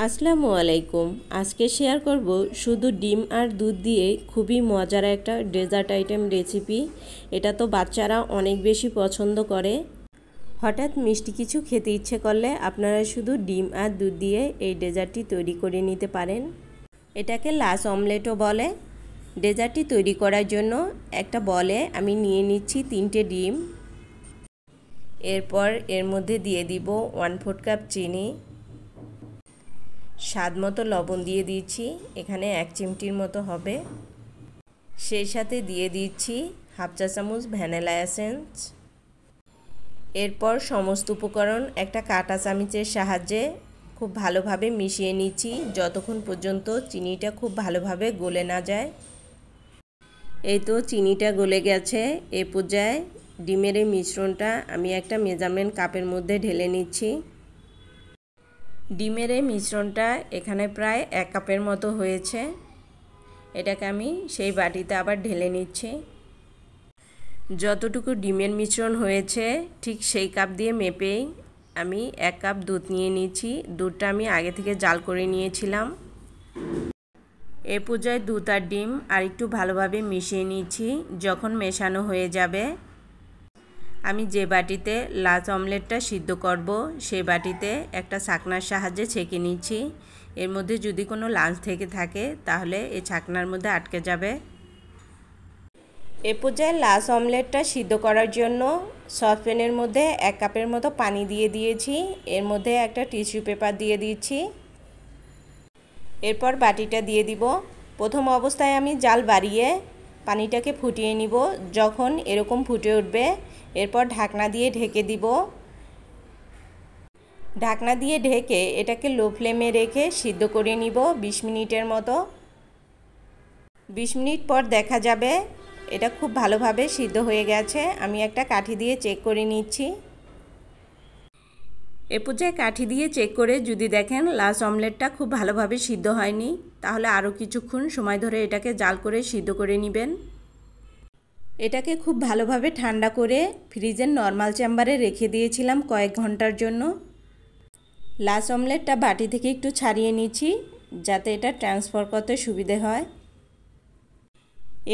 আসসালামু আলাইকুম। আজকে শেয়ার করব শুধু ডিম আর দুধ দিয়ে খুবই মজার একটা ডেজার্ট আইটেম রেসিপি। এটা তো বাচ্চারা অনেক বেশি পছন্দ করে। হঠাৎ মিষ্টি কিছু খেতে ইচ্ছে করলে আপনারা শুধু ডিম আর দুধ দিয়ে এই ডেজার্টটি তৈরি করে নিতে পারেন। এটাকে লাস অমলেটও বলে। ডেজার্টটি তৈরি করার জন্য একটা বলে আমি নিয়ে নিচ্ছি 3টে ডিম। এরপর এর মধ্যে দিয়ে দিব 1/4 কাপ চিনি, স্বাদ মতো লবণ দিয়ে দিচ্ছি, এখানে 1 চিমটির মতো হবে। সেই সাথে দিয়ে দিচ্ছি হাফ চা চামচ ভ্যানিলা এসেন্স। এরপর সমস্ত উপকরণ একটা কাঁটা চামচের সাহায্যে খুব ভালোভাবে মিশিয়ে নিচ্ছি যতক্ষণ পর্যন্ত চিনিটা খুব ভালোভাবে গলে না যায়। এই তো চিনিটা গলে গেছে। এই পর্যায়ে ডিমের এই মিশ্রণটা আমি একটা মেজারমেন্ট কাপের মধ্যে ঢেলে নিচ্ছি। ডিমের এই মিশ্রণটা এখানে প্রায় 1 কাপের মতো হয়েছে। এটাকে আমি সেই বাটিতে আবার ঢেলে নিচ্ছি। যতটুকু ডিমের মিশ্রণ হয়েছে ঠিক সেই কাপ দিয়ে মেপেই আমি 1 কাপ দুধ নিয়ে নিচ্ছি। দুধটা আমি আগে থেকে জাল করে নিয়েছিলাম। এই পর্যায়ে দুধ আর ডিম আর একটু ভালোভাবে মিশিয়ে নিচ্ছি। যখন মেশানো হয়ে যাবে আমি যে বাটিতে লাচ অমলেটটা সিদ্ধ করব সেই বাটিতে একটা ছাকনার সাহায্যে ছেঁকে নিচ্ছি। এর মধ্যে যদি কোনো লাঞ্চ থেকে থাকে তাহলে এই ছাকনার মধ্যে আটকে যাবে। এ পর্যায়ে লাচ অমলেটটা সিদ্ধ করার জন্য সসপ্যানের মধ্যে 1 কাপের মতো পানি দিয়ে দিয়েছি। এর মধ্যে একটা টিস্যু পেপার দিয়ে দিচ্ছি। এরপর বাটিটা দিয়ে দিব। প্রথম অবস্থায় আমি জাল বাড়িয়ে পানিটাকে ফুটিয়ে নিব। যখন এরকম ফুটে উঠবে এরপর ঢাকনা দিয়ে ঢেকে দিব। ঢাকনা দিয়ে ঢেকে এটাকে লো ফ্লেমে রেখে সিদ্ধ করে নিব 20 মিনিটের মতো। 20 মিনিট পর দেখা যাবে এটা খুব ভালোভাবে সিদ্ধ হয়ে গেছে। আমি একটা কাঠি দিয়ে চেক করে নিচ্ছি। এ পর্যায়ে কাঠি দিয়ে চেক করে যদি দেখেন লাচ অমলেটটা খুব ভালোভাবে সিদ্ধ হয়নি তাহলে আরও কিছুক্ষণ সময় ধরে এটাকে জাল করে সিদ্ধ করে নেবেন। এটাকে খুব ভালোভাবে ঠান্ডা করে ফ্রিজের নর্মাল চেম্বারে রেখে দিয়েছিলাম কয়েক ঘন্টার জন্য। লাচ অমলেটটা বাটি থেকে একটু ছাড়িয়ে নিচ্ছি যাতে এটা ট্রান্সফার করতে সুবিধে হয়।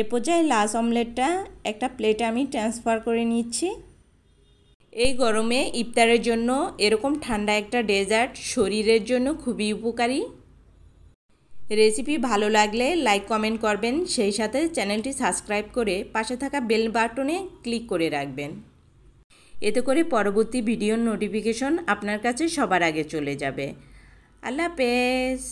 এ পর্যায়ে লাচ অমলেটটা একটা প্লেটে আমি ট্রান্সফার করে নিচ্ছি। এই গরমে ইফতারের জন্য এরকম ঠান্ডা একটা ডেজার্ট শরীরের জন্য খুবই উপকারী। রেসিপি ভালো লাগলে লাইক কমেন্ট করবেন, সেই সাথে চ্যানেলটি সাবস্ক্রাইব করে পাশে থাকা বেল বাটনে ক্লিক করে রাখবেন। এতে করে পরবর্তী ভিডিওর নোটিফিকেশন আপনার কাছে সবার আগে চলে যাবে। আল্লাহ হাফেজ।